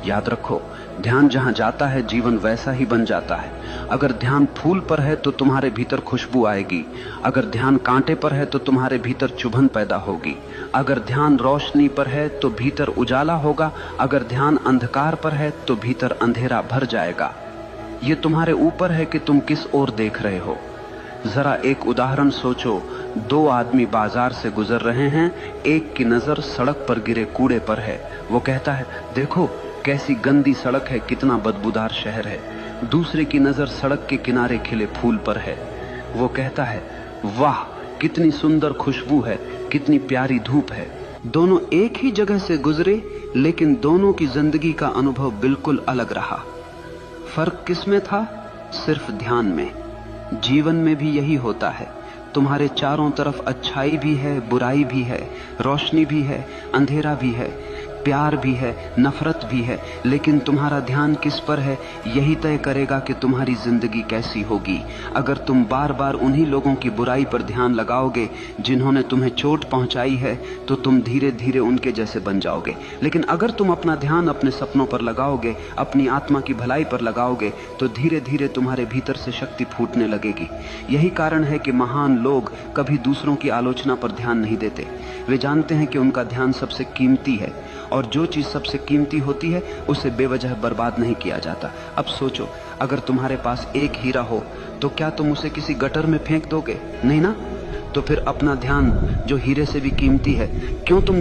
याद रखो, ध्यान जहां जाता है जीवन वैसा ही बन जाता है। अगर ध्यान फूल पर है तो तुम्हारे भीतर खुशबू आएगी। अगर ध्यान कांटे पर है तो तुम्हारे भीतर चुभन पैदा होगी। अगर ध्यान रोशनी पर है तो भीतर उजाला होगा। अगर ध्यान अंधकार पर है तो भीतर अंधेरा भर जाएगा। ये तुम्हारे ऊपर है कि तुम किस ओर देख रहे हो। जरा एक उदाहरण सोचो। दो आदमी बाजार से गुजर रहे हैं। एक की नजर सड़क पर गिरे कूड़े पर है। वो कहता है, देखो कैसी गंदी सड़क है, कितना बदबूदार शहर है। दूसरे की नजर सड़क के किनारे खिले फूल पर है। वो कहता है, वाह कितनी सुंदर खुशबू है, कितनी प्यारी धूप है। दोनों एक ही जगह से गुजरे, लेकिन दोनों की जिंदगी का अनुभव बिल्कुल अलग रहा। फर्क किसमें था? सिर्फ ध्यान में। जीवन में भी यही होता है। तुम्हारे चारों तरफ अच्छाई भी है, बुराई भी है, रोशनी भी है, अंधेरा भी है, प्यार भी है, नफरत भी है, लेकिन तुम्हारा ध्यान किस पर है यही तय करेगा कि तुम्हारी जिंदगी कैसी होगी। अगर तुम बार बार उन्हीं लोगों की बुराई पर ध्यान लगाओगे जिन्होंने तुम्हें चोट पहुंचाई है, तो तुम धीरे धीरे उनके जैसे बन जाओगे। लेकिन अगर तुम अपना ध्यान अपने सपनों पर लगाओगे, अपनी आत्मा की भलाई पर लगाओगे, तो धीरे धीरे तुम्हारे भीतर से शक्ति फूटने लगेगी। यही कारण है कि महान लोग कभी दूसरों की आलोचना पर ध्यान नहीं देते। वे जानते हैं कि उनका ध्यान सबसे कीमती है, और जो चीज सबसे कीमती होती है उसे बेवजह बर्बाद नहीं किया जाता। अब सोचो, अगर तुम्हारे पास एक हीरा हो तो क्या तुम उसे किसी गटर में फेंक दोगे? नहीं ना। तो फिर अपना ध्यान जो हीरे से भी कीमती है, क्यों तुम